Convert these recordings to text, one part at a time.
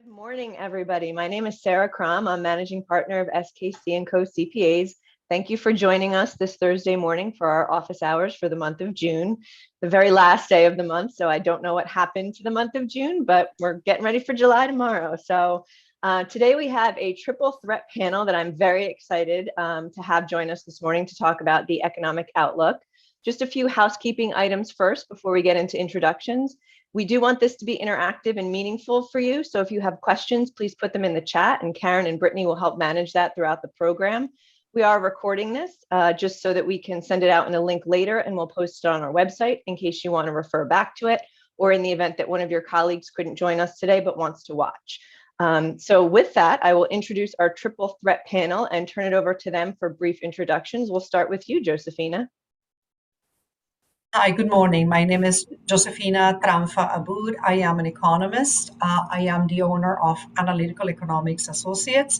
Good morning, everybody. My name is Sarah Crum. I'm managing partner of SKC and Co CPAs. Thank you for joining us this Thursday morning for our office hours for the month of June, the very last day of the month. So I don't know what happened to the month of June, but we're getting ready for July tomorrow. So today we have a triple threat panel that I'm very excited to have join us this morning to talk about the economic outlook. Just a few housekeeping items first before we get into introductions. We do want this to be interactive and meaningful for you. So if you have questions, please put them in the chat and Karen and Brittany will help manage that throughout the program. We are recording this just so that we can send it out in a link later and we'll post it on our website in case you want to refer back to it or in the event that one of your colleagues couldn't join us today but wants to watch. So with that, I will introduce our triple threat panel and turn it over to them for brief introductions. We'll start with you, Josefina. Hi, good morning. My name is Josefina Tranfa Aboud. I am an economist. I am the owner of Analytical Economics Associates,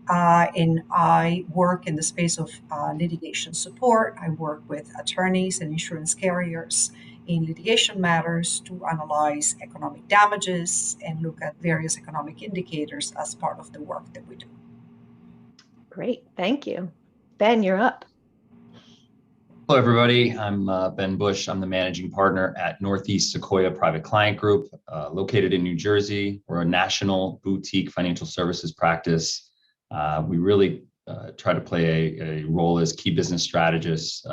and I work in the space of litigation support. I work with attorneys and insurance carriers in litigation matters to analyze economic damages and look at various economic indicators as part of the work that we do. Great, thank you. Ben, you're up. Hello, everybody. I'm Ben Bush. I'm the managing partner at Northeast Sequoia Private Client Group, located in New Jersey. We're a national boutique financial services practice. We really try to play a role as key business strategists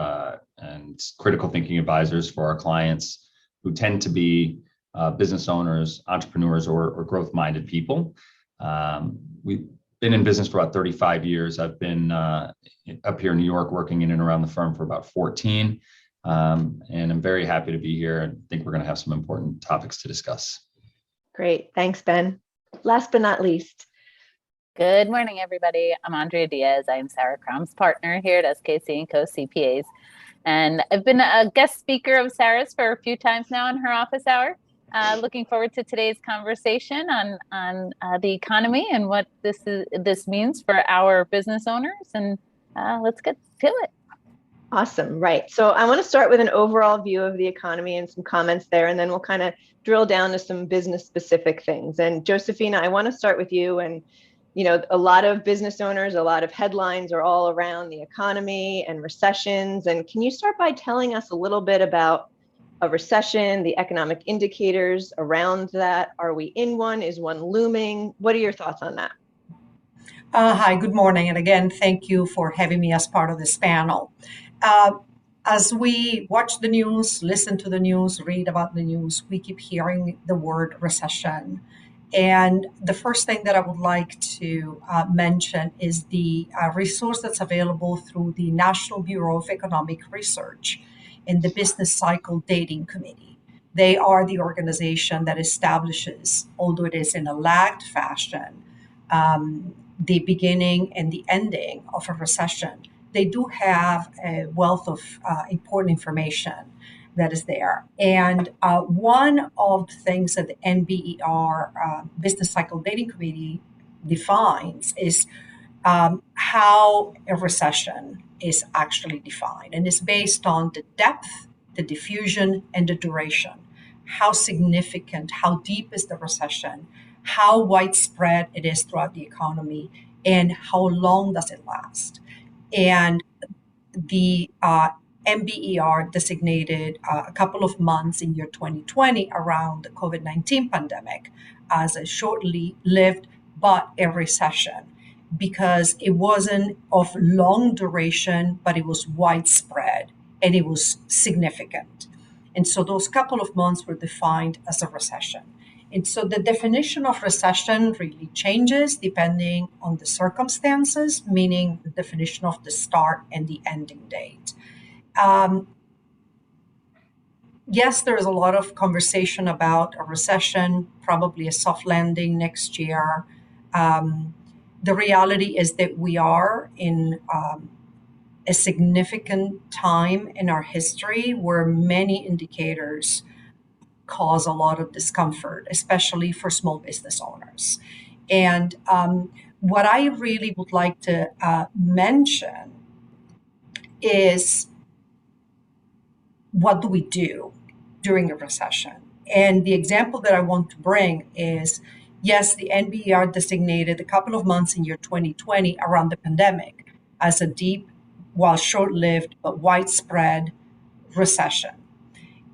and critical thinking advisors for our clients who tend to be business owners, entrepreneurs, or growth-minded people. We've been in business for about 35 years. I've been up here in New York working in and around the firm for about 14. And I'm very happy to be here and think we're going to have some important topics to discuss. Great. Thanks, Ben. Last but not least. Good morning, everybody. I'm Andrea Diaz. I'm Sarah Crum's partner here at SKC and Co CPAs. And I've been a guest speaker of Sarah's for a few times now in her office hour. Looking forward to today's conversation on the economy and what this means for our business owners. And let's get to it. Awesome. Right. So I want to start with an overall view of the economy and some comments there, and then we'll kind of drill down to some business specific things. And Josefina, I want to start with you. And, you know, a lot of business owners, a lot of headlines are all around the economy and recessions. And can you start by telling us a little bit about a recession, the economic indicators around that? Are we in one? Is one looming? What are your thoughts on that? Hi, good morning. And again, thank you for having me as part of this panel. As we watch the news, listen to the news, read about the news, we keep hearing the word recession. And the first thing that I would like to mention is the resource that's available through the National Bureau of Economic Research and the Business Cycle Dating Committee. They are the organization that establishes, although it is in a lagged fashion, the beginning and the ending of a recession. They do have a wealth of important information that is there. And one of the things that the NBER, Business Cycle Dating Committee, defines is how a recession is actually defined. And it's based on the depth, the diffusion, and the duration. How significant, how deep is the recession, how widespread it is throughout the economy, and how long does it last. And the NBER designated a couple of months in year 2020 around the COVID-19 pandemic as a shortly lived but a recession, because it wasn't of long duration, but it was widespread and it was significant. And so those couple of months were defined as a recession. And so the definition of recession really changes depending on the circumstances, meaning the definition of the start and the ending date. Yes, there is a lot of conversation about a recession, probably a soft landing next year. The reality is that we are in a significant time in our history where many indicators cause a lot of discomfort, especially for small business owners. And what I really would like to mention is, what do we do during a recession? And the example that I want to bring is, Yes, the NBER designated a couple of months in year 2020 around the pandemic as a deep, while short-lived, but widespread recession.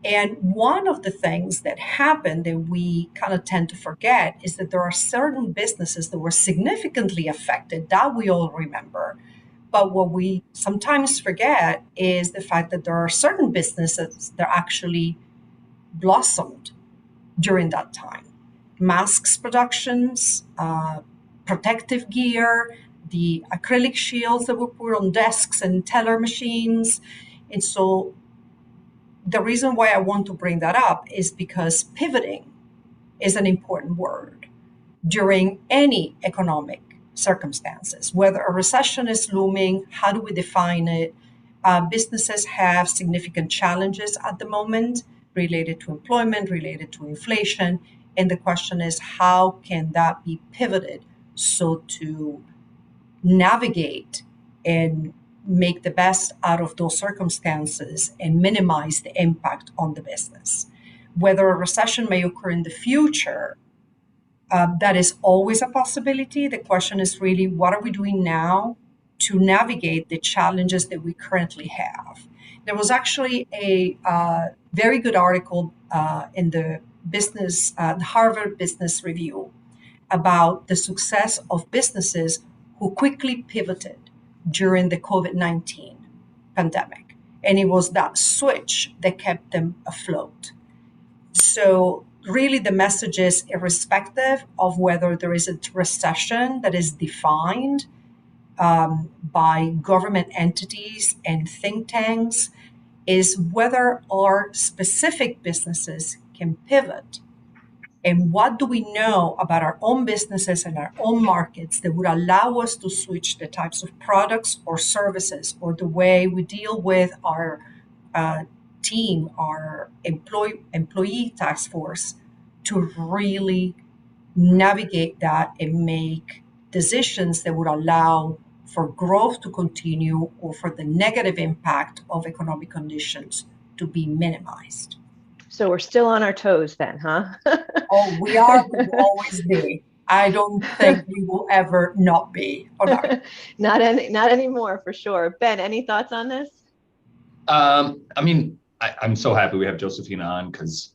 And one of the things that happened that we kind of tend to forget is that there are certain businesses that were significantly affected that we all remember. But what we sometimes forget is the fact that there are certain businesses that actually blossomed during that time. Masks productions, protective gear, the acrylic shields that were put on desks and teller machines. And so the reason why I want to bring that up is because pivoting is an important word during any economic circumstances. Whether a recession is looming, how do we define it? Businesses have significant challenges at the moment related to employment, related to inflation. And the question is, how can that be pivoted so to navigate and make the best out of those circumstances and minimize the impact on the business? Whether a recession may occur in the future, that is always a possibility. The question is really, what are we doing now to navigate the challenges that we currently have? There was actually a very good article in the Harvard Business Review about the success of businesses who quickly pivoted during the COVID-19 pandemic. And it was that switch that kept them afloat. So really the message is, irrespective of whether there is a recession that is defined by government entities and think tanks, is whether our specific businesses can pivot. And what do we know about our own businesses and our own markets that would allow us to switch the types of products or services or the way we deal with our team, our employee task force, to really navigate that and make decisions that would allow for growth to continue or for the negative impact of economic conditions to be minimized. So we're still on our toes then, huh? Oh, we are, we will always be. I don't think we will ever not be. Not anymore, for sure. Ben, any thoughts on this? I'm so happy we have Josephina on, because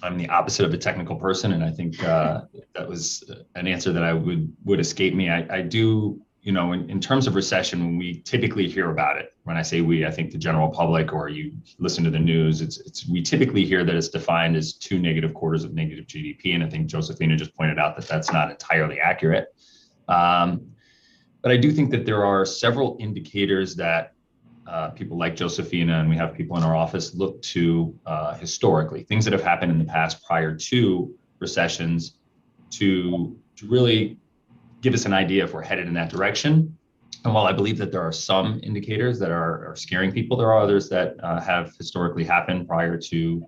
I'm the opposite of a technical person, and I think that was an answer that would escape me. I do, in terms of recession, when we typically hear about it, when I say we, I think the general public, or you listen to the news, we typically hear that it's defined as 2 negative quarters of negative GDP, and I think Josephina just pointed out that that's not entirely accurate. But I do think that there are several indicators that people like Josephina, and we have people in our office, look to historically, things that have happened in the past prior to recessions, to really give us an idea if we're headed in that direction. And while I believe that there are some indicators that are scaring people, there are others that have historically happened prior to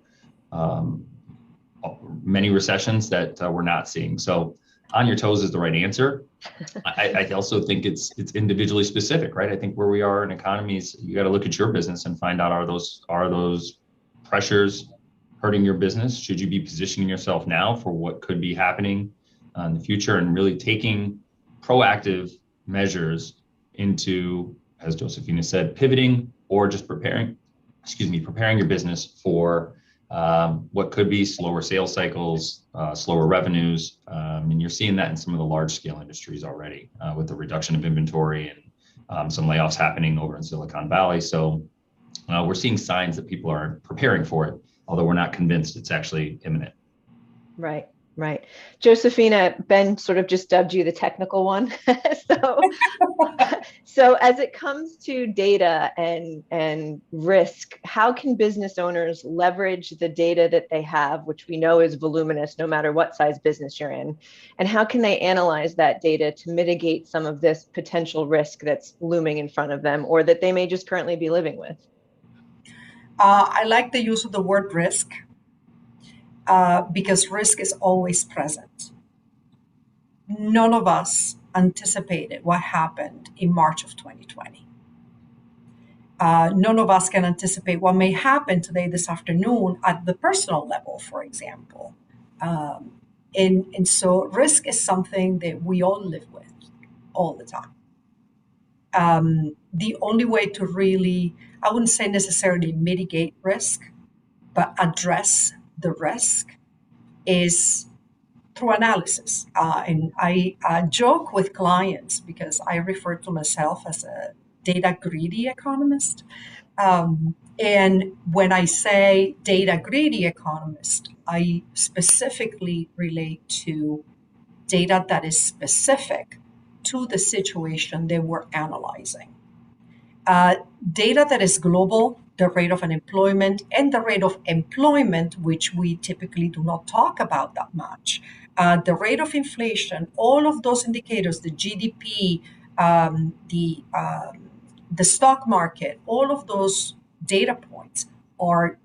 many recessions that we're not seeing. So on your toes is the right answer. I also think it's individually specific, right? I think where we are in economies, you got to look at your business and find out, are those pressures hurting your business? Should you be positioning yourself now for what could be happening in the future, and really taking proactive measures into, as Josephina said, pivoting, or just preparing your business for what could be slower sales cycles, slower revenues. And you're seeing that in some of the large scale industries already with the reduction of inventory and some layoffs happening over in Silicon Valley. So we're seeing signs that people are preparing for it, although we're not convinced it's actually imminent. Right. Right. Josephina, Ben sort of just dubbed you the technical one. So as it comes to data and risk, how can business owners leverage the data that they have, which we know is voluminous no matter what size business you're in? And how can they analyze that data to mitigate some of this potential risk that's looming in front of them, or that they may just currently be living with? I like the use of the word risk. Because risk is always present. None of us anticipated what happened in March of 2020. None of us can anticipate what may happen today, this afternoon, at the personal level, for example. And so risk is something that we all live with all the time. The only way to really, I wouldn't say necessarily mitigate risk, but address the risk is through analysis. And I joke with clients because I refer to myself as a data greedy economist. And when I say data greedy economist, I specifically relate to data that is specific to the situation that we're analyzing. Data that is global, the rate of unemployment and the rate of employment, which we typically do not talk about that much, the rate of inflation, all of those indicators, the GDP, the stock market, all of those data points are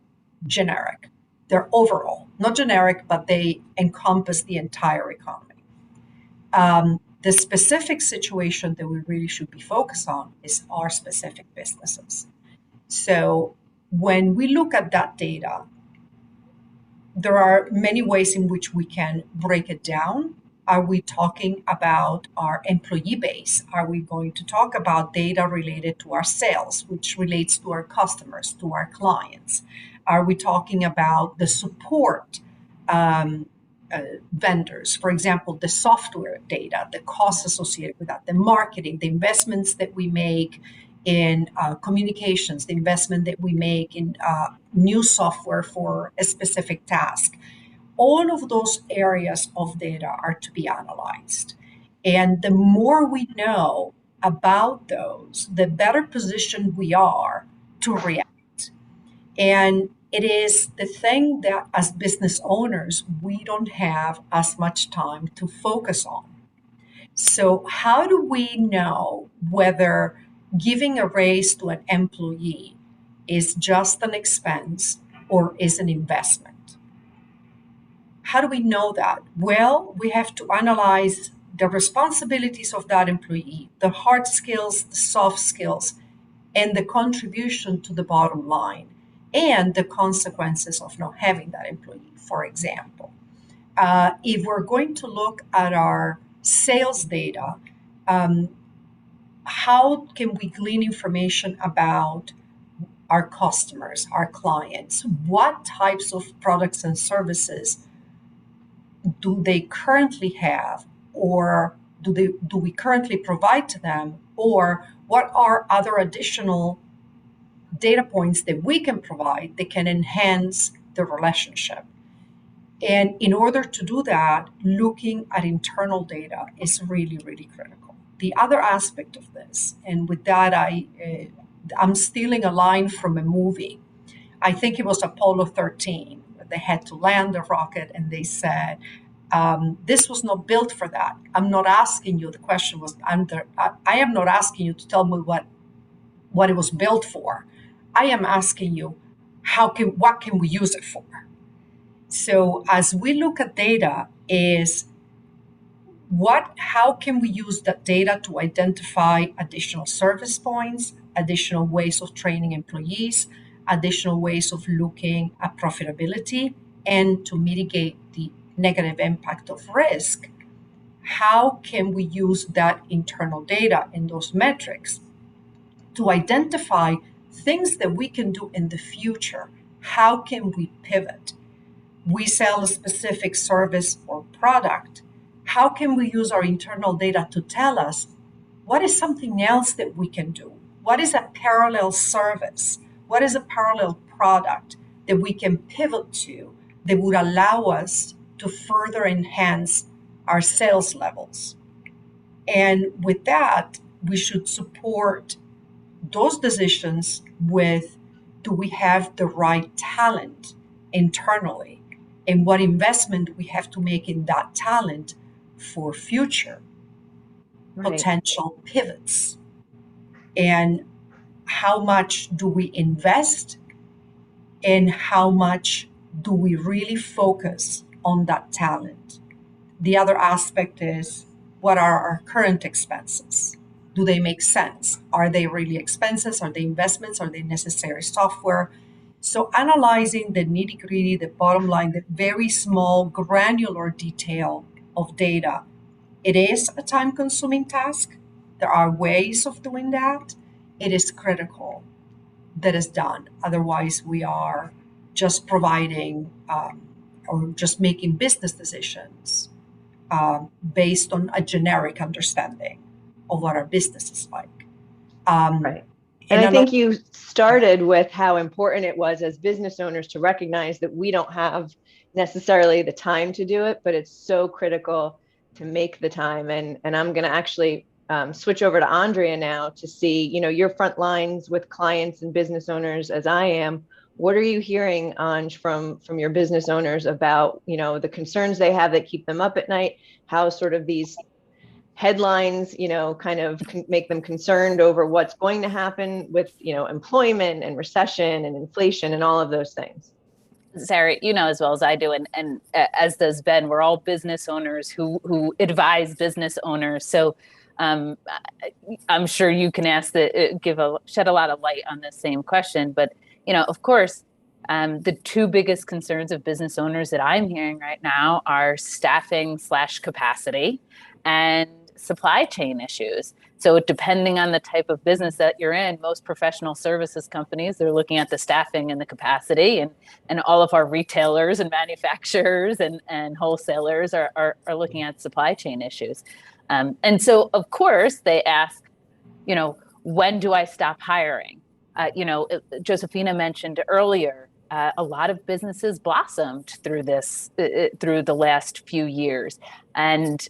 generic. They're overall, not generic, but they encompass the entire economy. The specific situation that we really should be focused on is our specific businesses. So when we look at that data, there are many ways in which we can break it down. Are we talking about our employee base? Are we going to talk about data related to our sales, which relates to our customers, to our clients? Are we talking about the support vendors, for example, the software data, the costs associated with that, the marketing, the investments that we make in communications, the investment that we make in new software for a specific task. All of those areas of data are to be analyzed. And the more we know about those, the better positioned we are to react. And it is the thing that as business owners, we don't have as much time to focus on. So how do we know whether giving a raise to an employee is just an expense or is an investment? How do we know that? Well, we have to analyze the responsibilities of that employee, the hard skills, the soft skills, and the contribution to the bottom line, and the consequences of not having that employee, for example. If we're going to look at our sales data, how can we glean information about our customers, our clients? What types of products and services do they currently have, or do we currently provide to them, or what are other additional data points that we can provide that can enhance the relationship? And in order to do that, looking at internal data is really, really critical. The other aspect of this, and with that, I'm stealing a line from a movie. I think it was Apollo 13. They had to land the rocket, and they said, this was not built for that. I'm not asking you. The question was, I am not asking you to tell me what it was built for. I am asking you, what can we use it for? So as we look at data, how can we use that data to identify additional service points, additional ways of training employees, additional ways of looking at profitability, and to mitigate the negative impact of risk? How can we use that internal data and those metrics to identify things that we can do in the future? How can we pivot? We sell a specific service or product. How can we use our internal data to tell us what is something else that we can do? What is a parallel service? What is a parallel product that we can pivot to that would allow us to further enhance our sales levels? And with that, we should support those decisions with, do we have the right talent internally? And what investment we have to make in that talent for future potential pivots? And how much do we invest? And how much do we really focus on that talent? The other aspect is, what are our current expenses? Do they make sense? Are they really expenses? Are they investments? Are they necessary software? So analyzing the nitty-gritty, the bottom line, the very small granular detail of data, it is a time-consuming task. There are ways of doing that. It is critical that is done. Otherwise, we are just providing or just making business decisions based on a generic understanding of what our business is like. Right. And I think you started with how important it was as business owners to recognize that we don't have necessarily the time to do it, but it's so critical to make the time. And I'm going to actually switch over to Andrea now to see, your front lines with clients and business owners as I am. What are you hearing, Anj, from your business owners about, the concerns they have that keep them up at night, how sort of these headlines, kind of make them concerned over what's going to happen with, employment and recession and inflation and all of those things? Sarah, as well as I do, and as does Ben, we're all business owners who advise business owners. So I'm sure you can shed a lot of light on the same question. But, of course, the two biggest concerns of business owners that I'm hearing right now are staffing/capacity and supply chain issues. So depending on the type of business that you're in, most professional services companies, they're looking at the staffing and the capacity, and all of our retailers and manufacturers and wholesalers are looking at supply chain issues. And so, of course, they ask, when do I stop hiring? Josephina mentioned earlier, a lot of businesses blossomed through the last few years. And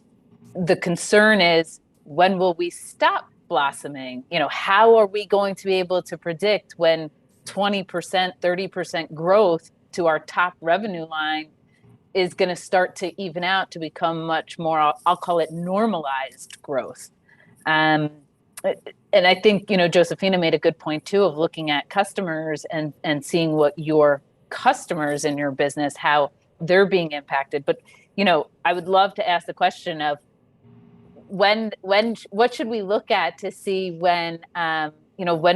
the concern is, when will we stop blossoming? How are we going to be able to predict when 20%, 30% growth to our top revenue line is going to start to even out to become much more, I'll call it normalized growth? And I think, Josephina made a good point too, of looking at customers and seeing what your customers in your business, how they're being impacted. But, I would love to ask the question of, what should we look at to see when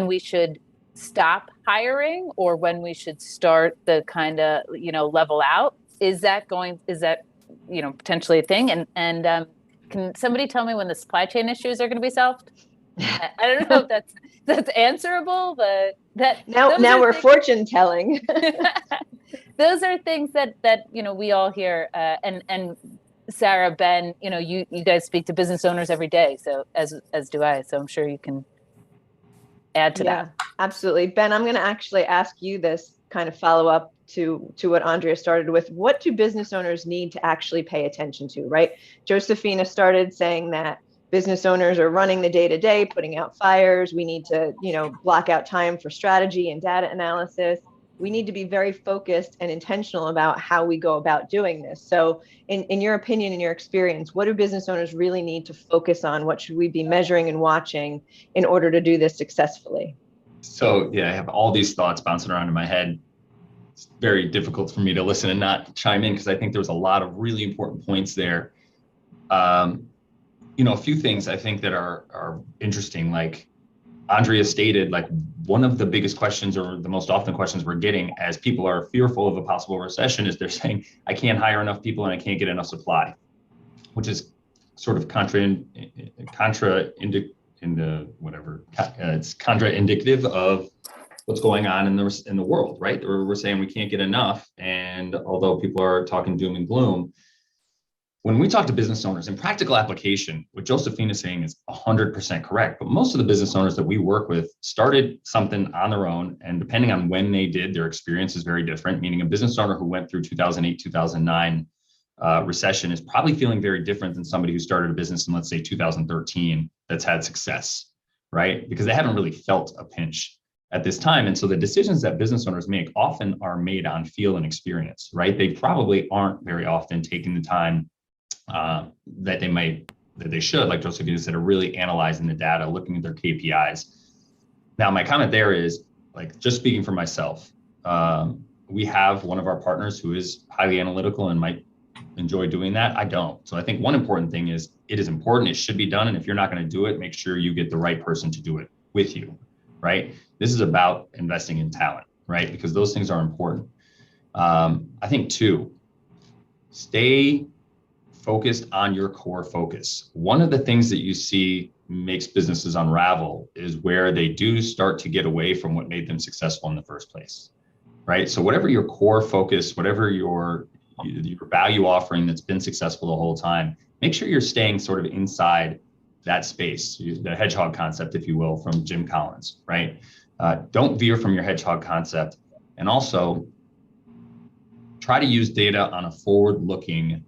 we should stop hiring or when we should start the kind of, level out? Is that potentially a thing? And can somebody tell me when the supply chain issues are going to be solved? I don't know if that's answerable, but now we're fortune telling. Those are things that we all hear, and Sarah, Ben, you guys speak to business owners every day, so as do I. So I'm sure you can add to that. Absolutely. Ben, I'm going to actually ask you this kind of follow up to what Andrea started with. What do business owners need to actually pay attention to, right? Josephina started saying that business owners are running the day-to-day, putting out fires. We need to, block out time for strategy and data analysis. We need to be very focused and intentional about how we go about doing this. So in your opinion, in your experience, what do business owners really need to focus on? What should we be measuring and watching in order to do this successfully? So I have all these thoughts bouncing around in my head. It's very difficult for me to listen and not chime in because I think there's a lot of really important points there. A few things I think that are interesting, like Andrea stated, like one of the biggest questions or the most often questions we're getting as people are fearful of a possible recession is they're saying, I can't hire enough people and I can't get enough supply, which is sort of it's contraindicative of what's going on in the world, right? Or we're saying we can't get enough. And although people are talking doom and gloom, when we talk to business owners in practical application, what Josephine is saying is 100% correct. But most of the business owners that we work with started something on their own. And depending on when they did, their experience is very different, meaning a business owner who went through 2008, 2009 recession is probably feeling very different than somebody who started a business in, let's say, 2013 that's had success, right? Because they haven't really felt a pinch at this time. And so the decisions that business owners make often are made on feel and experience, right? They probably aren't very often taking the time that they should, like Josephina said, are really analyzing the data, looking at their KPIs. Now, my comment there is, like, just speaking for myself, we have one of our partners who is highly analytical and might enjoy doing that. I don't. So I think one important thing is it is important. It should be done. And if you're not going to do it, make sure you get the right person to do it with you, right? This is about investing in talent. right? Because those things are important. I think two, stay focused on your core focus. One of the things that you see makes businesses unravel is where they do start to get away from what made them successful in the first place, right? So whatever your core focus, whatever your value offering that's been successful the whole time, make sure you're staying sort of inside that space, the hedgehog concept, if you will, from Jim Collins, right? Don't veer from your hedgehog concept. And also try to use data on a forward-looking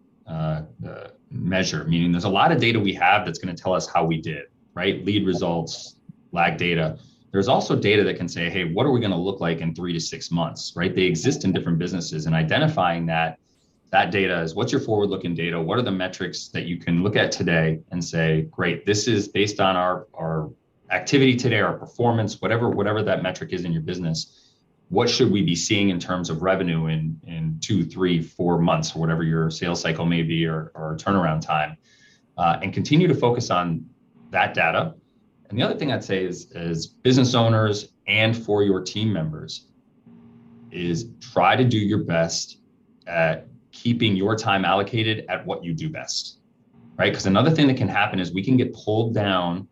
measure, meaning there's a lot of data we have that's going to tell us how we did, right? Lead results, lag data. There's also data that can say, hey, what are we going to look like in 3 to 6 months, right? They exist in different businesses, and identifying that data is what's your forward-looking data? What are the metrics that you can look at today and say, great, this is based on our activity today, our performance, whatever that metric is in your business. What should we be seeing in terms of revenue in 2, 3, 4 months, or whatever your sales cycle may be, or turnaround time, and continue to focus on that data. And the other thing I'd say is business owners and for your team members is try to do your best at keeping your time allocated at what you do best, right? Because another thing that can happen is we can get pulled down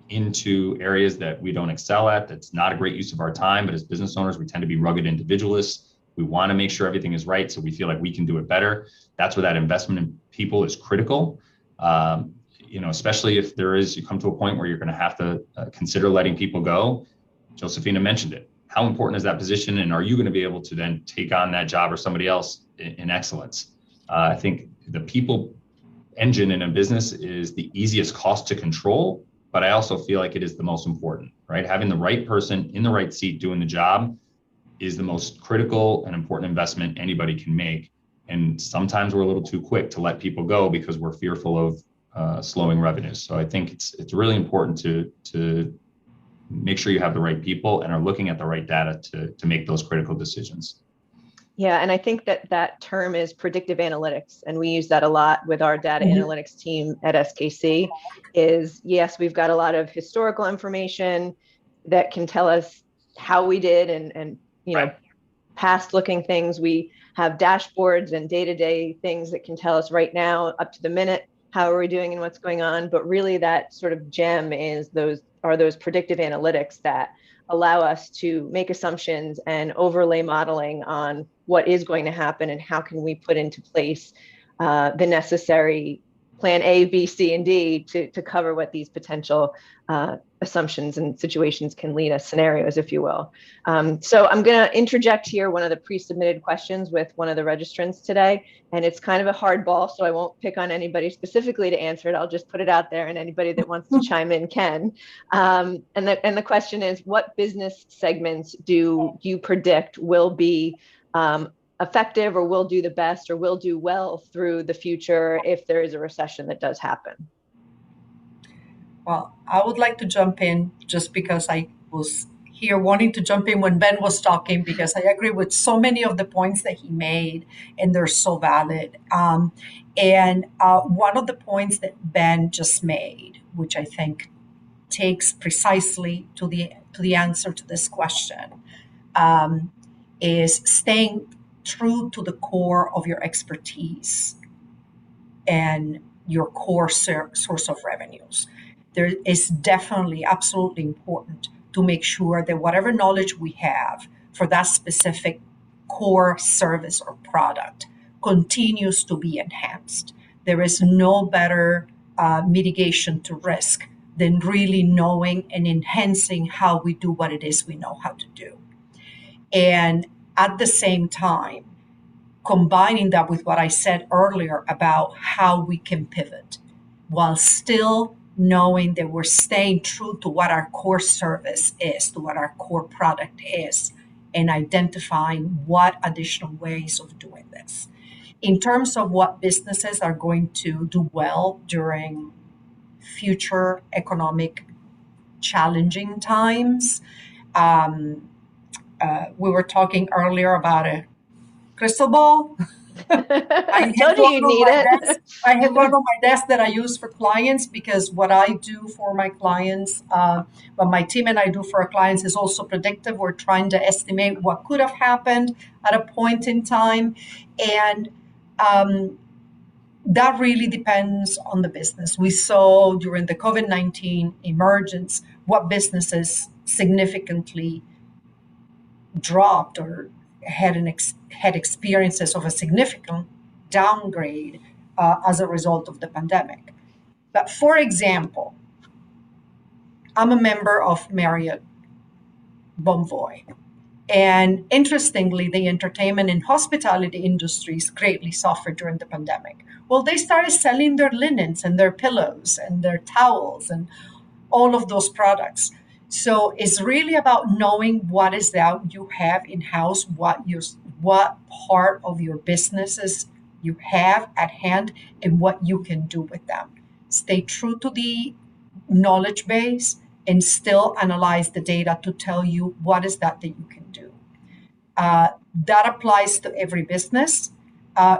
into areas that we don't excel at. That's not a great use of our time. But as business owners, we tend to be rugged individualists. We want to make sure everything is right, so we feel like we can do it better. That's where that investment in people is critical. Especially if you come to a point where you're going to have to consider letting people go. Josephina mentioned it. How important is that position, and are you going to be able to then take on that job or somebody else in excellence? I think the people engine in a business is the easiest cost to control, but I also feel like it is the most important, right? Having the right person in the right seat doing the job is the most critical and important investment anybody can make. And sometimes we're a little too quick to let people go because we're fearful of slowing revenues. So I think it's really important to make sure you have the right people and are looking at the right data to make those critical decisions. Yeah, and I think that term is predictive analytics, and we use that a lot with our data analytics team at SKC. Is yes, we've got a lot of historical information that can tell us how we did, and Right. past looking things. We have dashboards and day-to-day things that can tell us right now, up to the minute, how are we doing and what's going on. But really, that sort of gem is those predictive analytics that allow us to make assumptions and overlay modeling on what is going to happen and how can we put into place the necessary plan A, B, C, and D to cover what these potential assumptions and situations can lead us, scenarios, if you will. So I'm going to interject here one of the pre-submitted questions with one of the registrants today, and it's kind of a hard ball, so I won't pick on anybody specifically to answer it. I'll just put it out there, and anybody that wants to chime in can. And the question is, what business segments do you predict will be effective, or will do the best, or will do well through the future if there is a recession that does happen? Well, I would like to jump in just because I was here wanting to jump in when Ben was talking, because I agree with so many of the points that he made, and they're so valid. And one of the points that Ben just made, which I think takes precisely to the answer to this question, is staying true to the core of your expertise and your core source of revenues. There is definitely absolutely important to make sure that whatever knowledge we have for that specific core service or product continues to be enhanced. There is no better mitigation to risk than really knowing and enhancing how we do what it is we know how to do. And at the same time, combining that with what I said earlier about how we can pivot while still knowing that we're staying true to what our core service is, to what our core product is, and identifying what additional ways of doing this. In terms of what businesses are going to do well during future economic challenging times, we were talking earlier about a crystal ball. I told you you'd need it. I have one on my desk that I use for clients, because what I do for my clients, what my team and I do for our clients is also predictive. We're trying to estimate what could have happened at a point in time. And that really depends on the business. We saw during the COVID-19 emergence what businesses significantly dropped or had experiences of a significant downgrade as a result of the pandemic. But for example, I'm a member of Marriott Bonvoy. And interestingly, the entertainment and hospitality industries greatly suffered during the pandemic. Well, they started selling their linens and their pillows and their towels and all of those products. So it's really about knowing what is that you have in-house, what part of your businesses you have at hand, and what you can do with them. Stay true to the knowledge base and still analyze the data to tell you what is that you can do. That applies to every business.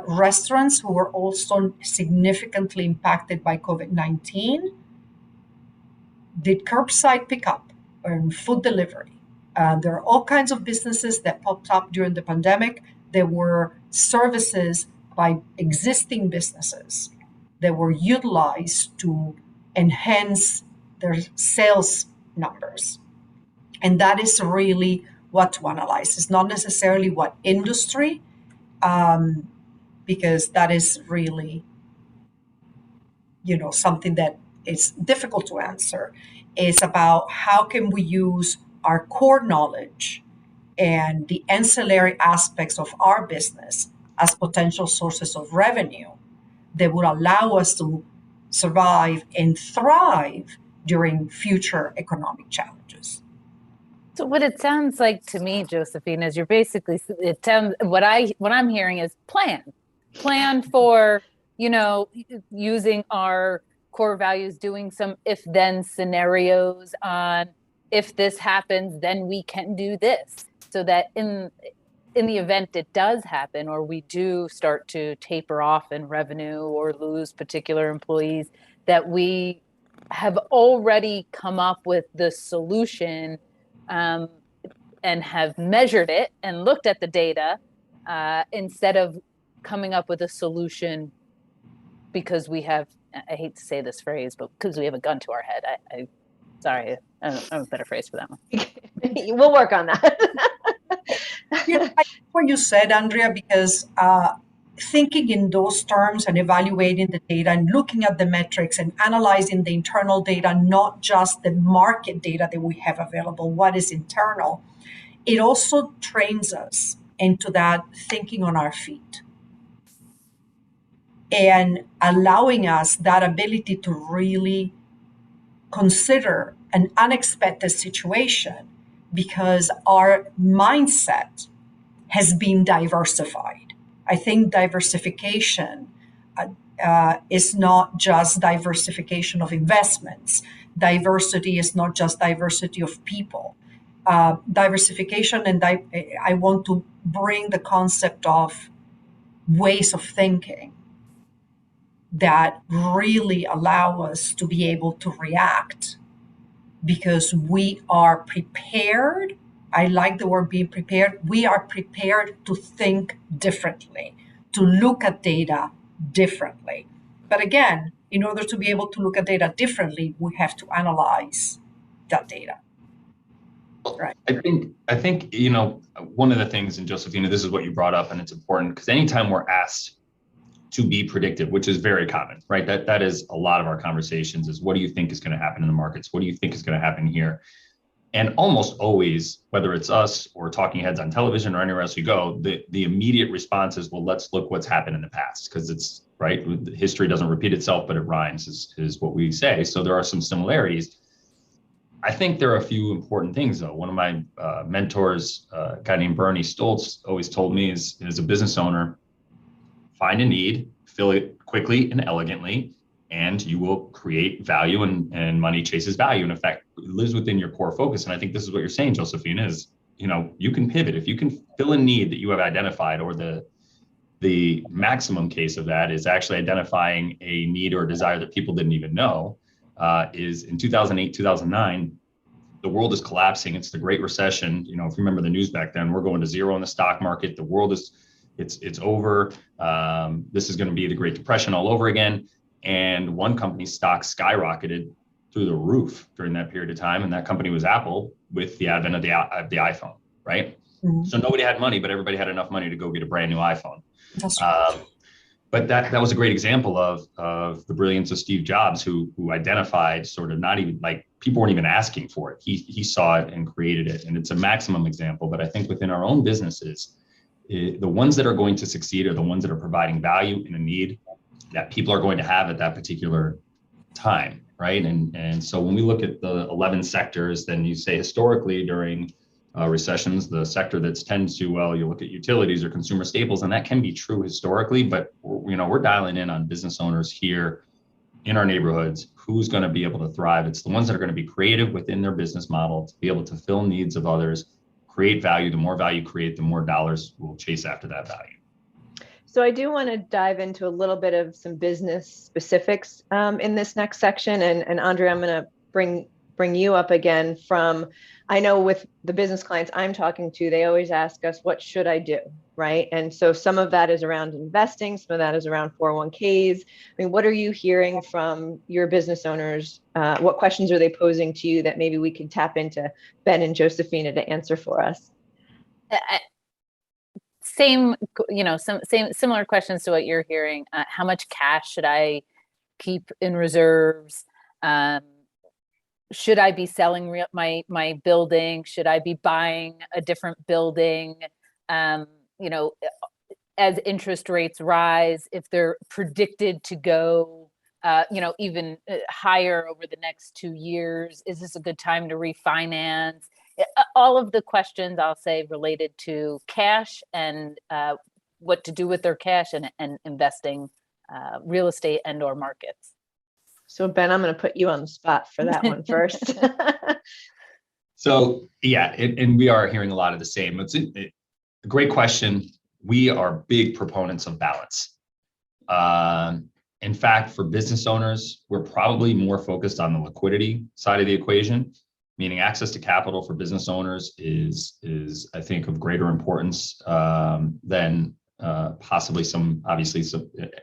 Restaurants who were also significantly impacted by COVID-19 did curbside pickup and food delivery. There are all kinds of businesses that popped up during the pandemic. There were services by existing businesses that were utilized to enhance their sales numbers. And that is really what to analyze. It's not necessarily what industry, because that is really, something that is difficult to answer. It's about how can we use our core knowledge and the ancillary aspects of our business as potential sources of revenue that would allow us to survive and thrive during future economic challenges. So what it sounds like to me, Josephine, is you're basically, what I'm hearing is plan for, using our core values, doing some if-then scenarios on if this happens, then we can do this, so that in the event it does happen, or we do start to taper off in revenue or lose particular employees, that we have already come up with the solution and have measured it and looked at the data instead of coming up with a solution because we have, I hate to say this phrase, but because we have a gun to our head. Sorry, I don't have a better phrase for that one. We'll work on that. I like what you said, Andrea, because thinking in those terms and evaluating the data and looking at the metrics and analyzing the internal data, not just the market data that we have available, what is internal, it also trains us into that thinking on our feet and allowing us that ability to really consider an unexpected situation, because our mindset has been diversified. I think diversification is not just diversification of investments. Diversity is not just diversity of people. Diversification, and I want to bring the concept of ways of thinking that really allow us to be able to react, because we are prepared. I like the word being prepared. We are prepared to think differently, to look at data differently. But again, in order to be able to look at data differently, we have to analyze that data. Right. I think, one of the things, and Josephina, this is what you brought up, and it's important because anytime we're asked to be predictive, which is very common, right? That is a lot of our conversations is, what do you think is going to happen in the markets? What do you think is going to happen here? And almost always, whether it's us or talking heads on television or anywhere else you go, the immediate response is, well, let's look what's happened in the past, because it's right. History doesn't repeat itself, but it rhymes is what we say. So there are some similarities. I think there are a few important things, though. One of my mentors, a guy named Bernie Stoltz, always told me is, as a business owner, find a need, fill it quickly and elegantly, and you will create value, and money chases value. And in fact, it lives within your core focus. And I think this is what you're saying, Josephine, is, you can pivot. If you can fill a need that you have identified, or the The maximum case of that is actually identifying a need or a desire that people didn't even know. Is in 2008, 2009, the world is collapsing. It's the Great Recession. You know, if you remember the news back then, we're going to zero in the stock market. The world is, it's over. This is going to be the Great Depression all over again. And one company's stock skyrocketed through the roof during that period of time. And that company was Apple, with the advent of the iPhone, right? Mm-hmm. So nobody had money, but everybody had enough money to go get a brand new iPhone. That's right. But that was a great example of the brilliance of Steve Jobs, who identified sort of, not even like people weren't even asking for it. He saw it and created it. And it's a maximum example. But I think within our own businesses, the ones that are going to succeed are the ones that are providing value in a need that people are going to have at that particular time, right? And so when we look at the 11 sectors, then you say historically during recessions, the sector that's tends to, well, you look at utilities or consumer staples, and that can be true historically, but we're dialing in on business owners here in our neighborhoods, who's going to be able to thrive. It's the ones that are going to be creative within their business model to be able to fill needs of others, create value. The more value you create, the more dollars will chase after that value. So I do want to dive into a little bit of some business specifics in this next section. And Andrea, I'm going to bring you up again from, I know with the business clients I'm talking to, they always ask us, what should I do, right? And so some of that is around investing, some of that is around 401ks. I mean, what are you hearing from your business owners? What questions are they posing to you that maybe we can tap into Ben and Josephina to answer for us? Same, similar questions to what you're hearing. How much cash should I keep in reserves? Should I be selling my building? Should I be buying a different building? As interest rates rise, if they're predicted to go, even higher over the next 2 years, is this a good time to refinance? All of the questions, I'll say, related to cash and what to do with their cash and investing, real estate and or markets. So Ben, I'm going to put you on the spot for that one first. So yeah, and we are hearing a lot of the same. It's a great question. We are big proponents of balance. In fact, for business owners, we're probably more focused on the liquidity side of the equation, meaning access to capital for business owners is I think of greater importance than possibly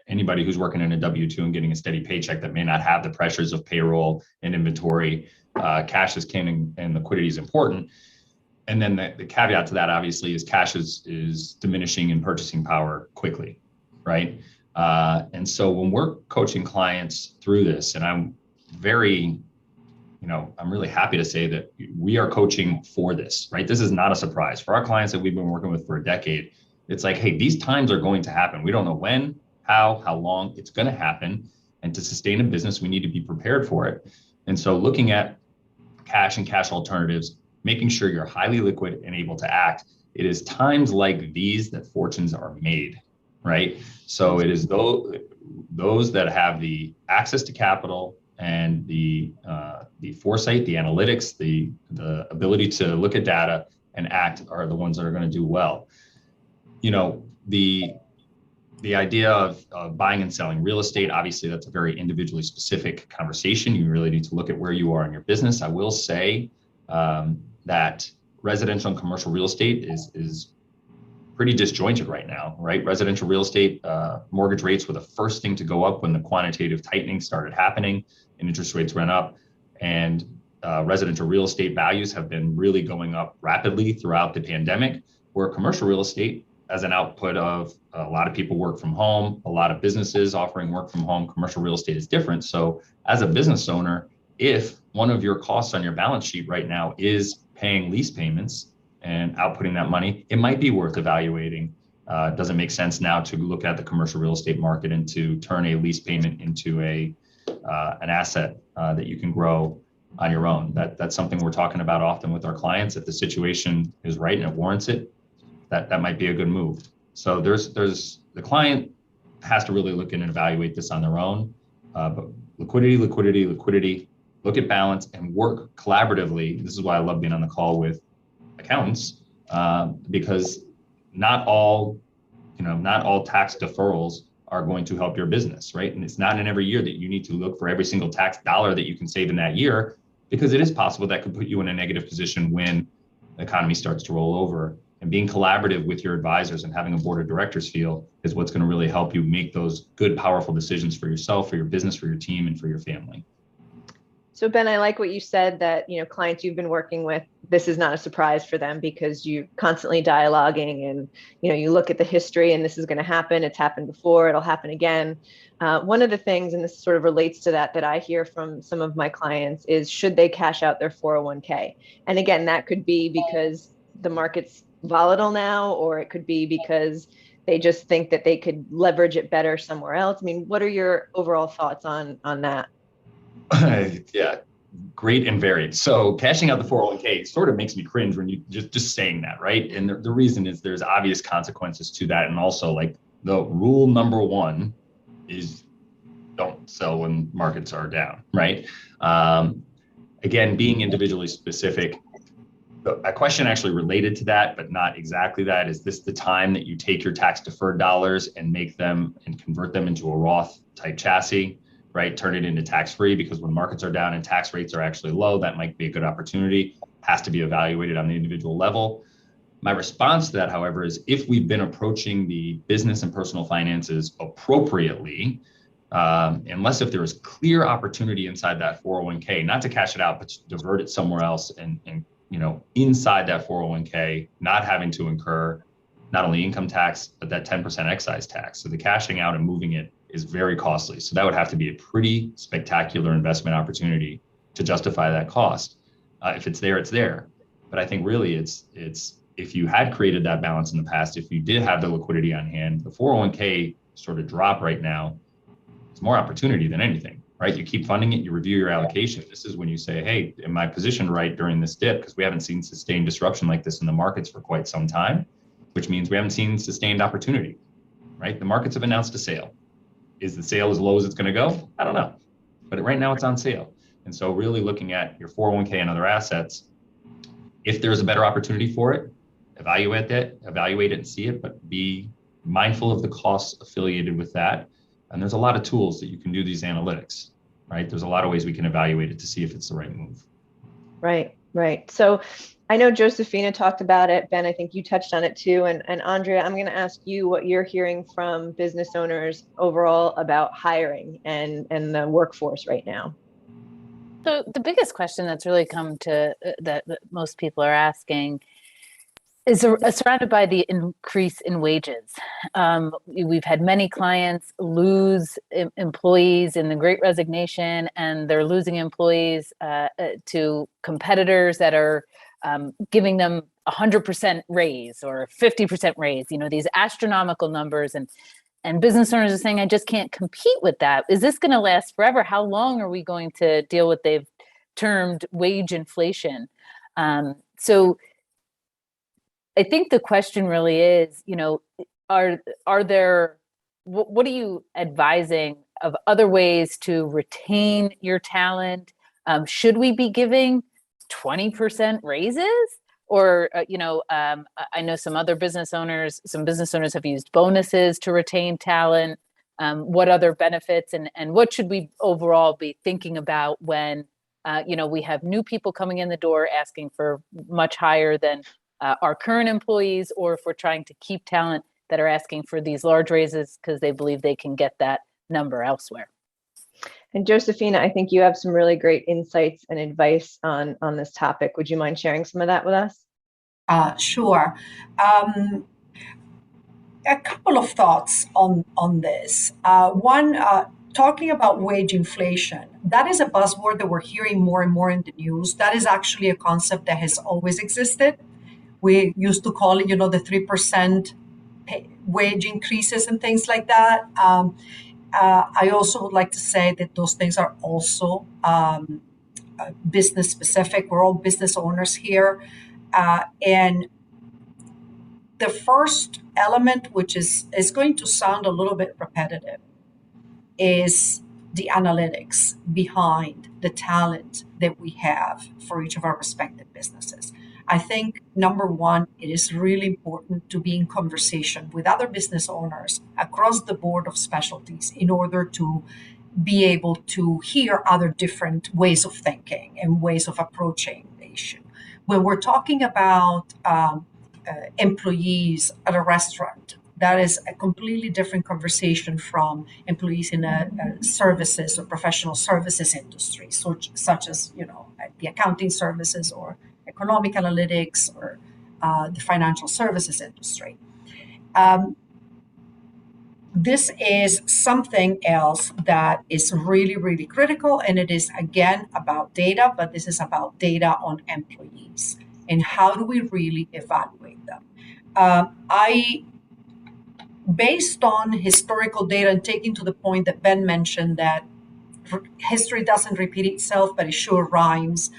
anybody who's working in a W-2 and getting a steady paycheck that may not have the pressures of payroll and inventory. Cash is king and liquidity is important. And then the caveat to that obviously is cash is diminishing in purchasing power quickly, right? And so when we're coaching clients through this, and I'm really happy to say that we are coaching for this, right? This is not a surprise. For our clients that we've been working with for a decade, it's like, hey, these times are going to happen. We don't know when, how long it's going to happen. And to sustain a business, we need to be prepared for it. And so looking at cash and cash alternatives, making sure you're highly liquid and able to act, it is times like these that fortunes are made, right? So it is those that have the access to capital and the foresight, the analytics, the ability to look at data and act are the ones that are going to do well. The idea of buying and selling real estate, obviously that's a very individually specific conversation. You really need to look at where you are in your business. I will say that residential and commercial real estate is pretty disjointed right now, right? Residential real estate mortgage rates were the first thing to go up when the quantitative tightening started happening and interest rates went up. And residential real estate values have been really going up rapidly throughout the pandemic, where commercial real estate, as an output of a lot of people work from home, a lot of businesses offering work from home, commercial real estate is different. So as a business owner, if one of your costs on your balance sheet right now is paying lease payments and outputting that money, it might be worth evaluating. Does it make sense now to look at the commercial real estate market and to turn a lease payment into an asset that you can grow on your own? That's something we're talking about often with our clients. If the situation is right and it warrants it, that might be a good move. So there's the client has to really look in and evaluate this on their own. But liquidity, look at balance and work collaboratively. This is why I love being on the call with accountants, because not all not all tax deferrals are going to help your business, right? And it's not in every year that you need to look for every single tax dollar that you can save in that year, because it is possible that could put you in a negative position when the economy starts to roll over. And being collaborative with your advisors and having a board of directors feel is what's going to really help you make those good, powerful decisions for yourself, for your business, for your team, and for your family. So Ben, I like what you said that, clients you've been working with, this is not a surprise for them because you're constantly dialoguing and, you look at the history and this is going to happen. It's happened before, it'll happen again. One of the things, and this sort of relates to that I hear from some of my clients is, should they cash out their 401k? And again, that could be because the market's volatile now, or it could be because they just think that they could leverage it better somewhere else. I mean, what are your overall thoughts on that? Yeah, great and varied. So cashing out the 401k sort of makes me cringe when you just saying that, right? And the reason is there's obvious consequences to that. And also, like, the rule number one is don't sell when markets are down, right? Again, being individually specific, a question actually related to that, but not exactly that, is this the time that you take your tax deferred dollars and make them and convert them into a Roth type chassis? Right, turn it into tax-free, because when markets are down and tax rates are actually low, that might be a good opportunity. Has to be evaluated on the individual level. My response to that, however, is if we've been approaching the business and personal finances appropriately, unless if there is clear opportunity inside that 401k, not to cash it out, but to divert it somewhere else and inside that 401k, not having to incur not only income tax, but that 10% excise tax. So the cashing out and moving it is very costly. So that would have to be a pretty spectacular investment opportunity to justify that cost. If it's there, it's there. But I think really it's if you had created that balance in the past, if you did have the liquidity on hand, the 401k sort of drop right now, it's more opportunity than anything, right? You keep funding it, you review your allocation. This is when you say, hey, am I positioned right during this dip? Because we haven't seen sustained disruption like this in the markets for quite some time, which means we haven't seen sustained opportunity, right? The markets have announced a sale. Is the sale as low as it's going to go? I don't know. But right now it's on sale. And so really looking at your 401k and other assets, if there's a better opportunity for it, evaluate it and see it, but be mindful of the costs affiliated with that. And there's a lot of tools that you can do these analytics, right? There's a lot of ways we can evaluate it to see if it's the right move. Right. So I know Josefina talked about it. Ben, I think you touched on it too. And Andrea, I'm going to ask you what you're hearing from business owners overall about hiring and the workforce right now. So the biggest question that's really come to that most people are asking is surrounded by the increase in wages. We've had many clients lose employees in the Great Resignation, and they're losing employees to competitors that are giving them 100% raise or 50% raise, these astronomical numbers, and business owners are saying, I just can't compete with that. Is this going to last forever? How long are we going to deal with they've termed wage inflation? So I think the question really is, are there, what are you advising of other ways to retain your talent? Should we be giving 20% raises? Or, I know some business owners have used bonuses to retain talent. What other benefits and what should we overall be thinking about when, we have new people coming in the door asking for much higher than our current employees, or if we're trying to keep talent that are asking for these large raises because they believe they can get that number elsewhere. And Josefina, I think you have some really great insights and advice on this topic. Would you mind sharing some of that with us? Sure. A couple of thoughts on this. One, talking about wage inflation, that is a buzzword that we're hearing more and more in the news. That is actually a concept that has always existed. We used to call it, the 3% wage increases and things like that. I also would like to say that those things are also business specific. We're all business owners here. And the first element, which is going to sound a little bit repetitive, is the analytics behind the talent that we have for each of our respective businesses. I think, number one, it is really important to be in conversation with other business owners across the board of specialties in order to be able to hear other different ways of thinking and ways of approaching the issue. When we're talking about employees at a restaurant, that is a completely different conversation from employees in a services or professional services industry, such as the accounting services or economic analytics or the financial services industry. This is something else that is really, really critical, and it is again about data, but this is about data on employees and how do we really evaluate them. Based on historical data and taking to the point that Ben mentioned that history doesn't repeat itself, but it sure rhymes.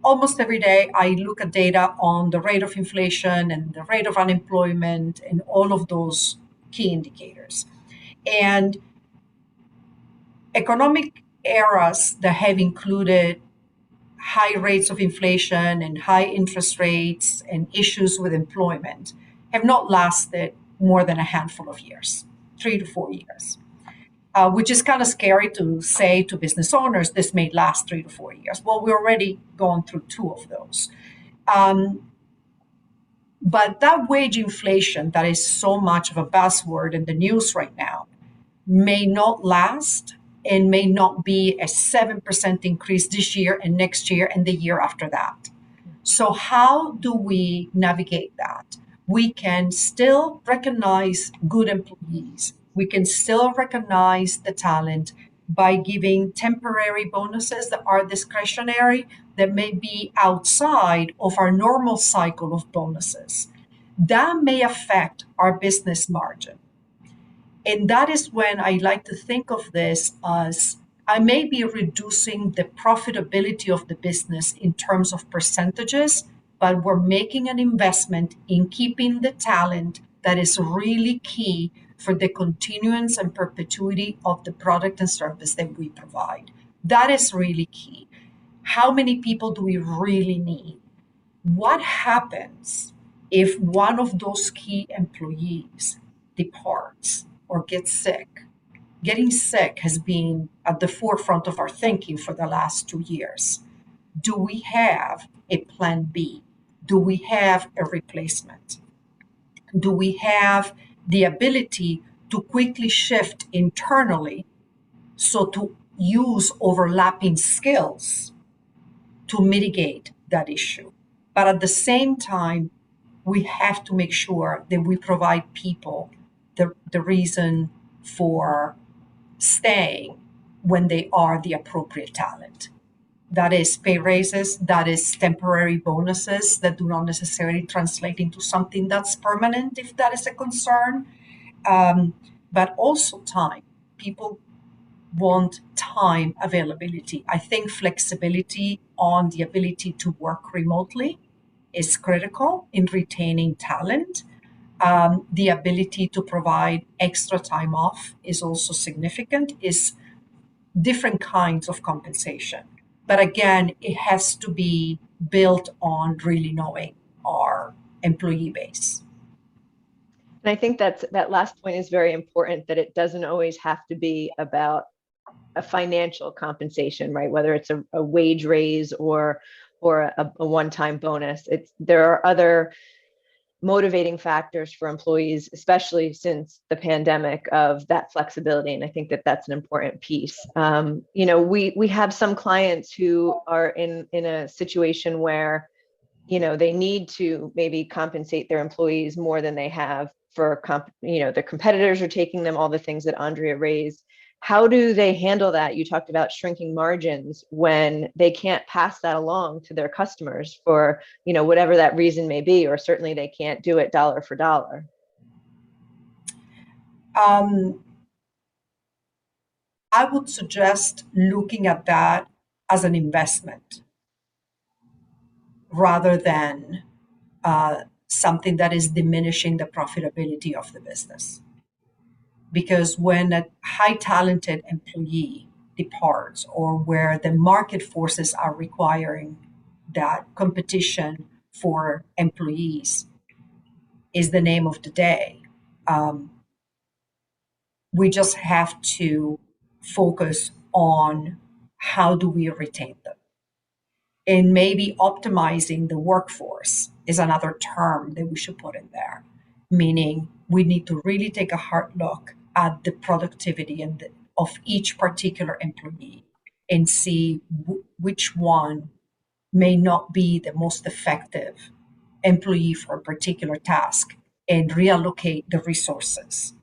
Almost every day I look at data on the rate of inflation and the rate of unemployment and all of those key indicators. And economic eras that have included high rates of inflation and high interest rates and issues with employment have not lasted more than a handful of years, 3 to 4 years, which is kind of scary to say to business owners, this may last 3 to 4 years. Well, we're already gone through 2 of those. But that wage inflation that is so much of a buzzword in the news right now may not last and may not be a 7% increase this year and next year and the year after that. So how do we navigate that? We can still recognize good employees. We can still recognize the talent by giving temporary bonuses that are discretionary, that may be outside of our normal cycle of bonuses. That may affect our business margin. And that is when I like to think of this as I may be reducing the profitability of the business in terms of percentages, but we're making an investment in keeping the talent that is really key for the continuance and perpetuity of the product and service that we provide. That is really key. How many people do we really need? What happens if one of those key employees departs or gets sick? Getting sick has been at the forefront of our thinking for the last 2 years. Do we have a plan B? Do we have a replacement? Do we have the ability to quickly shift internally so to use overlapping skills to mitigate that issue? But at the same time, we have to make sure that we provide people the reason for staying when they are the appropriate talent. That is pay raises, that is temporary bonuses that do not necessarily translate into something that's permanent if that is a concern. But also time. People want time availability. I think flexibility on the ability to work remotely is critical in retaining talent. The ability to provide extra time off is also significant, is different kinds of compensation. But again, it has to be built on really knowing our employee base. And I think that last point is very important, that it doesn't always have to be about a financial compensation, right? Whether it's a wage raise or a one-time bonus. There are other motivating factors for employees, especially since the pandemic, of that flexibility. And I think that's an important piece. We have some clients who are in a situation where, they need to maybe compensate their employees more than they have for, their competitors are taking them, all the things that Andrea raised. How do they handle that? You talked about shrinking margins when they can't pass that along to their customers for, whatever that reason may be, or certainly they can't do it dollar for dollar. I would suggest looking at that as an investment rather than something that is diminishing the profitability of the business. Because when a high talented employee departs, or where the market forces are requiring that competition for employees is the name of the day. We just have to focus on how do we retain them. And maybe optimizing the workforce is another term that we should put in there, meaning we need to really take a hard look at the productivity of each particular employee and see which one may not be the most effective employee for a particular task and reallocate the resources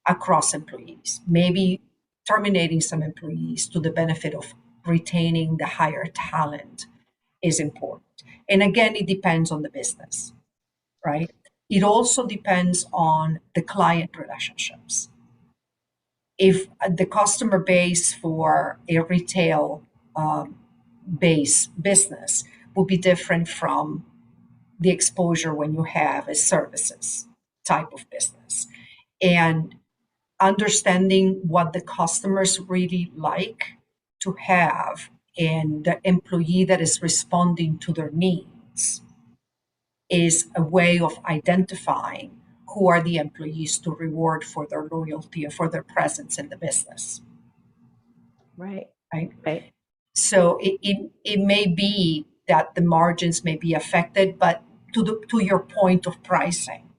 across employees, maybe terminating some employees to the benefit of retaining the higher talent is important. And again, it depends on the business, right? It also depends on the client relationships. If the customer base for a retail base business will be different from the exposure when you have a services type of business. And understanding what the customers really like to have and the employee that is responding to their needs is a way of identifying who are the employees to reward for their loyalty and for their presence in the business. Right. Right. So it may be that the margins may be affected, but to your point of pricing,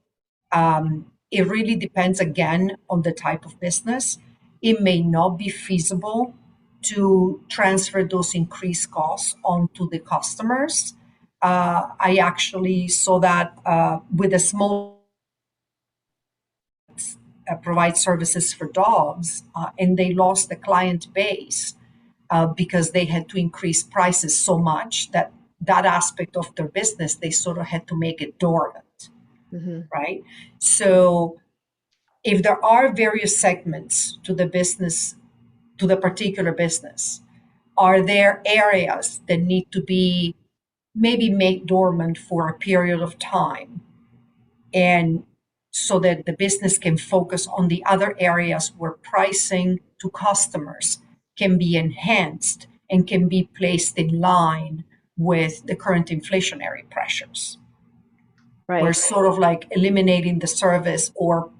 it really depends again on the type of business. It may not be feasible to transfer those increased costs onto the customers. I actually saw that with a small provide services for dogs, and they lost the client base because they had to increase prices so much that aspect of their business, they sort of had to make it dormant, right? So if there are various segments to the business, to the particular business, are there areas that need to be maybe made dormant for a period of time, and so that the business can focus on the other areas where pricing to customers can be enhanced and can be placed in line with the current inflationary pressures. Right. We're sort of like eliminating the service or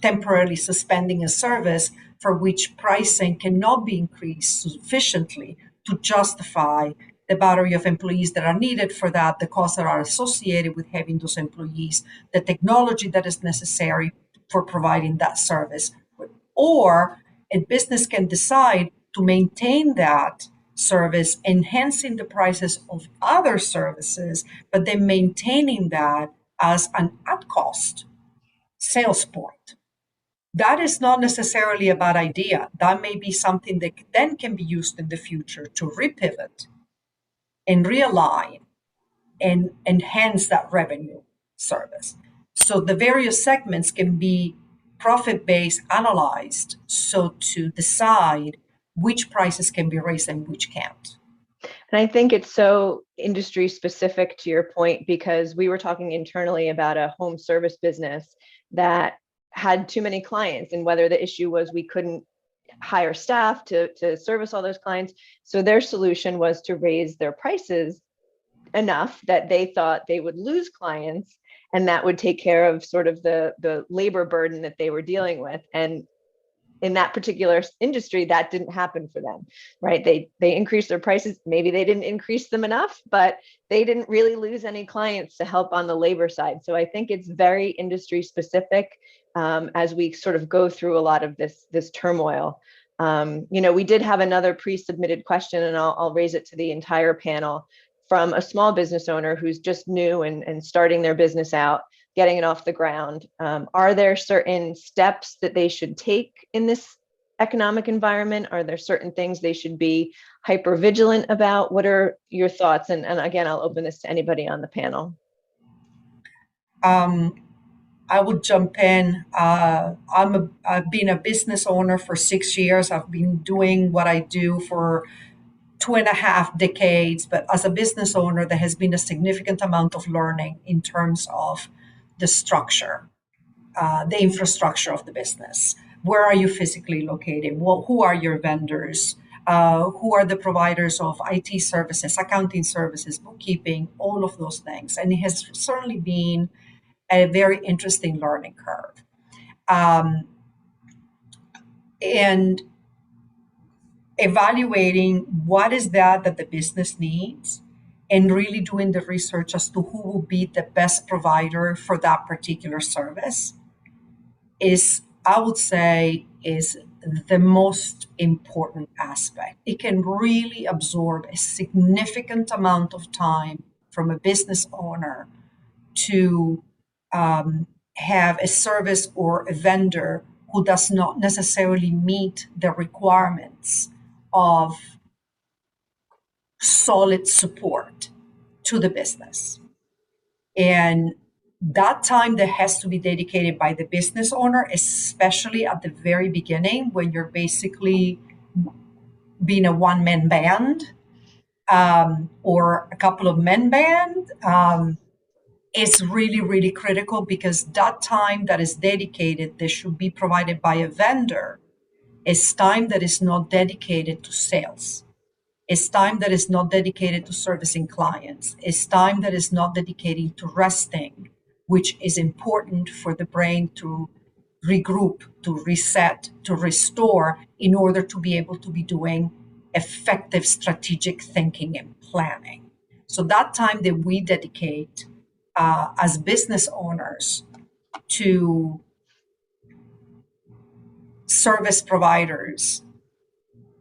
temporarily suspending a service for which pricing cannot be increased sufficiently to justify the battery of employees that are needed for that, the costs that are associated with having those employees, the technology that is necessary for providing that service. Or a business can decide to maintain that service, enhancing the prices of other services, but then maintaining that as an at-cost sales point. That is not necessarily a bad idea. That may be something that then can be used in the future to repivot and realign and enhance that revenue service. So the various segments can be profit-based analyzed so to decide which prices can be raised and which can't. And I think it's so industry specific to your point, because we were talking internally about a home service business that had too many clients, and whether the issue was we couldn't hire staff to service all those clients. So their solution was to raise their prices enough that they thought they would lose clients, and that would take care of sort of the labor burden that they were dealing with. And in that particular industry, that didn't happen for them, right? They increased their prices. Maybe they didn't increase them enough, but they didn't really lose any clients to help on the labor side. So I think it's very industry specific as we sort of go through a lot of this turmoil. We did have another pre-submitted question, and I'll raise it to the entire panel, from a small business owner who's just new and starting their business out, getting it off the ground. Are there certain steps that they should take in this economic environment? Are there certain things they should be hyper vigilant about? What are your thoughts? And again, I'll open this to anybody on the panel. I would jump in. I've been a business owner for 6 years. I've been doing what I do for 2.5 decades. But as a business owner, there has been a significant amount of learning in terms of the structure, the infrastructure of the business. Where are you physically located? Who are your vendors? who are the providers of IT services, accounting services, bookkeeping, all of those things. And it has certainly been a very interesting learning curve. And evaluating what is that the business needs and really doing the research as to who will be the best provider for that particular service is, I would say, is the most important aspect. It can really absorb a significant amount of time from a business owner to have a service or a vendor who does not necessarily meet the requirements of solid support to the business. And that time that has to be dedicated by the business owner, especially at the very beginning when you're basically being a one-man band or a couple of men band, is really, really critical, because that time that is dedicated, that should be provided by a vendor, is time that is not dedicated to sales. It's time that is not dedicated to servicing clients. It's time that is not dedicated to resting, which is important for the brain to regroup, to reset, to restore in order to be able to be doing effective strategic thinking and planning. So that time that we dedicate as business owners to service providers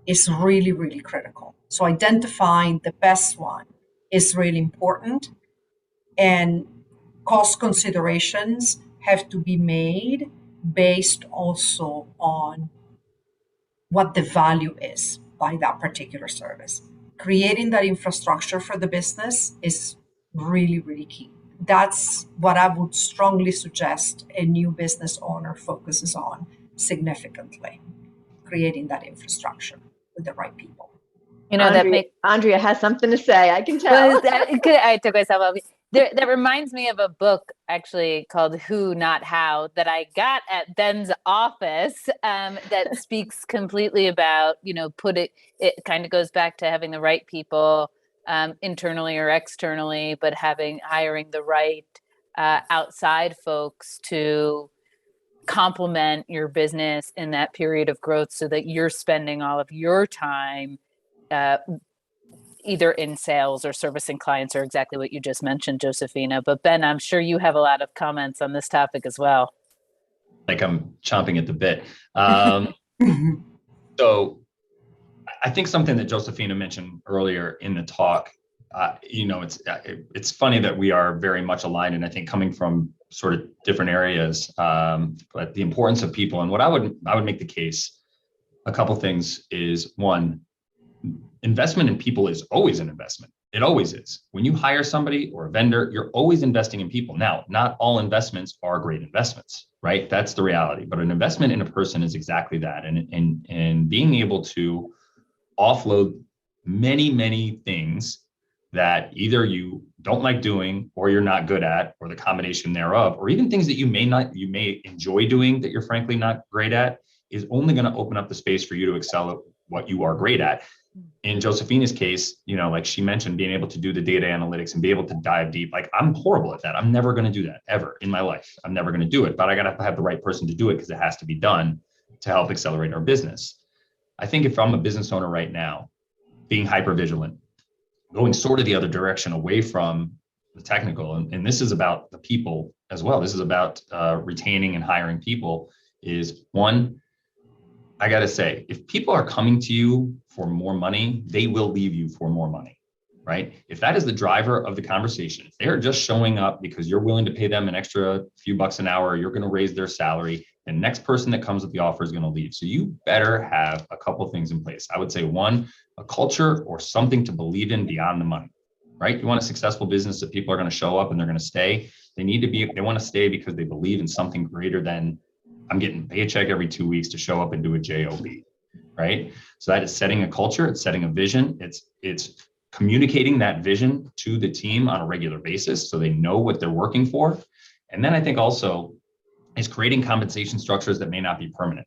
is really, really critical. So identifying the best one is really important, and cost considerations have to be made based also on what the value is by that particular service. Creating that infrastructure for the business is really, really key. That's what I would strongly suggest a new business owner focuses on significantly, creating that infrastructure with the right people. You know, Andrea has something to say. I can tell. I took myself off. That reminds me of a book actually called Who, Not How that I got at Ben's office that speaks completely about, it kind of goes back to having the right people internally or externally, but hiring the right outside folks to complement your business in that period of growth so that you're spending all of your time either in sales or servicing clients, or exactly what you just mentioned, Josefina. But Ben, I'm sure you have a lot of comments on this topic as well. Like I'm chomping at the bit. So I think something that Josefina mentioned earlier in the talk, it's funny that we are very much aligned, and I think coming from sort of different areas, but the importance of people. And what I would make the case, a couple things is, one, investment in people is always an investment. It always is. When you hire somebody or a vendor, you're always investing in people. Now, not all investments are great investments, right? That's the reality. But an investment in a person is exactly that. And being able to offload many, many things that either you don't like doing or you're not good at, or the combination thereof, or even things that you may enjoy doing that you're frankly not great at, is only going to open up the space for you to excel at what you are great at. In Josefina's case, like she mentioned, being able to do the data analytics and be able to dive deep. Like, I'm horrible at that. I'm never going to do that ever in my life. I'm never going to do it, but I got to have the right person to do it, because it has to be done to help accelerate our business. I think if I'm a business owner right now, being hyper vigilant, going sort of the other direction away from the technical, and this is about the people as well. This is about retaining and hiring people, is one, I got to say, if people are coming to you for more money, they will leave you for more money, right? If that is the driver of the conversation, if they're just showing up because you're willing to pay them an extra few bucks an hour, you're going to raise their salary, the next person that comes with the offer is going to leave. So you better have a couple of things in place. I would say, one, a culture or something to believe in beyond the money, right? You want a successful business that people are going to show up and they're going to stay. They want to stay because they believe in something greater than, I'm getting a paycheck every 2 weeks to show up and do a job, right? So that is setting a culture, it's setting a vision, it's communicating that vision to the team on a regular basis so they know what they're working for. And then I think also is creating compensation structures that may not be permanent.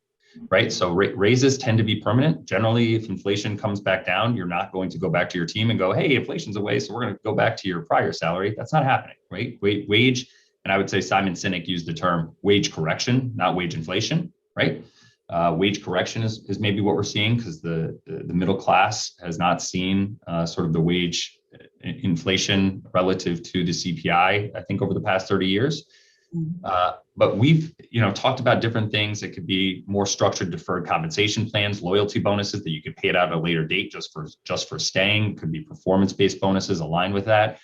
right? So raises tend to be permanent. Generally, if inflation comes back down, you're not going to go back to your team and go, hey, inflation's away, so we're going to go back to your prior salary. That's not happening, right? Wage, and I would say Simon Sinek used the term wage correction, not wage inflation, right? Wage correction is maybe what we're seeing because the middle class has not seen sort of the wage inflation relative to the CPI, I think, over the past 30 years. But we've, talked about different things. It could be more structured deferred compensation plans, loyalty bonuses that you could pay it out at a later date just for staying. Could be performance-based bonuses aligned with that.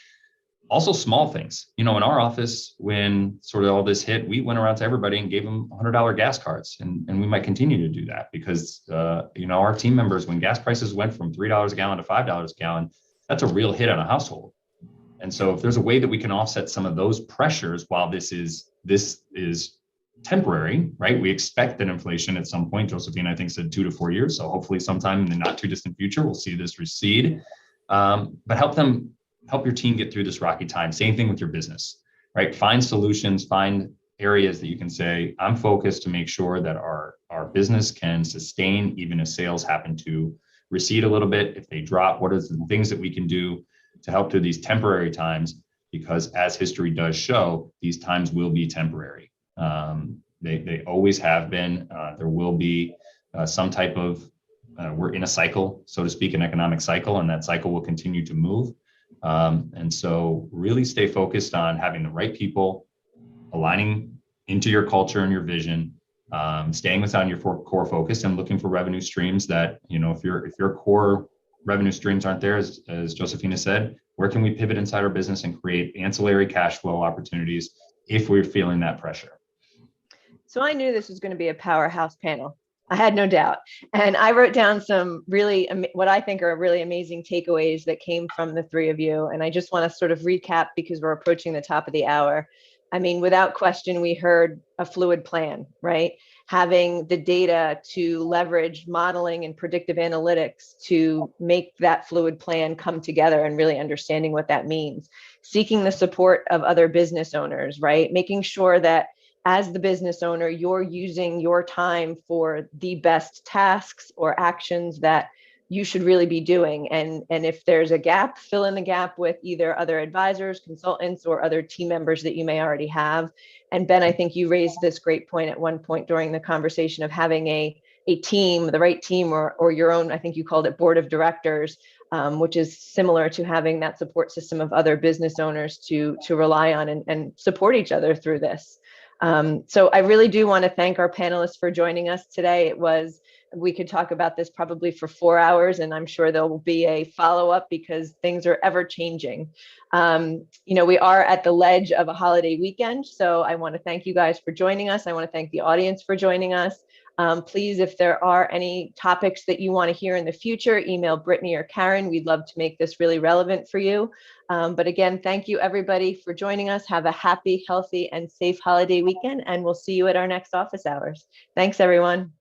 Also small things. In our office, when sort of all this hit, we went around to everybody and gave them $100 gas cards. And we might continue to do that because, our team members, when gas prices went from $3 a gallon to $5 a gallon, that's a real hit on a household. And so if there's a way that we can offset some of those pressures while this is temporary, right? We expect that inflation at some point, Josephine, I think, said 2 to 4 years. So hopefully sometime in the not too distant future, we'll see this recede. But help your team get through this rocky time. Same thing with your business, right? Find solutions, find areas that you can say, I'm focused to make sure that our business can sustain even if sales happen to recede a little bit. If they drop, what are the things that we can do to help through these temporary times? Because as history does show, these times will be temporary. They always have been. There will be some type of, we're in a cycle, so to speak, an economic cycle, and that cycle will continue to move. And so really stay focused on having the right people, aligning into your culture and your vision, staying within your core focus and looking for revenue streams that, if your core revenue streams aren't there, as Josephina said, where can we pivot inside our business and create ancillary cash flow opportunities if we're feeling that pressure? So I knew this was going to be a powerhouse panel. I had no doubt. And I wrote down some really, what I think are really amazing takeaways that came from the three of you. And I just want to sort of recap because we're approaching the top of the hour. I mean, without question, we heard a fluid plan, right? Having the data to leverage modeling and predictive analytics to make that fluid plan come together and really understanding what that means. Seeking the support of other business owners, right? Making sure that as the business owner, you're using your time for the best tasks or actions that you should really be doing. And if there's a gap, fill in the gap with either other advisors, consultants, or other team members that you may already have. And Ben, I think you raised this great point at one point during the conversation of having a team, the right team, or your own, I think you called it board of directors, which is similar to having that support system of other business owners to rely on and support each other through this. So I really do want to thank our panelists for joining us today. We could talk about this probably for 4 hours, and I'm sure there will be a follow-up because things are ever changing. We are at the ledge of a holiday weekend, so I want to thank you guys for joining us. I want to thank the audience for joining us. Please, if there are any topics that you want to hear in the future, email Brittany or Karen. We'd love to make this really relevant for you. But again, thank you everybody for joining us. Have a happy, healthy, and safe holiday weekend, and we'll see you at our next office hours. Thanks, everyone.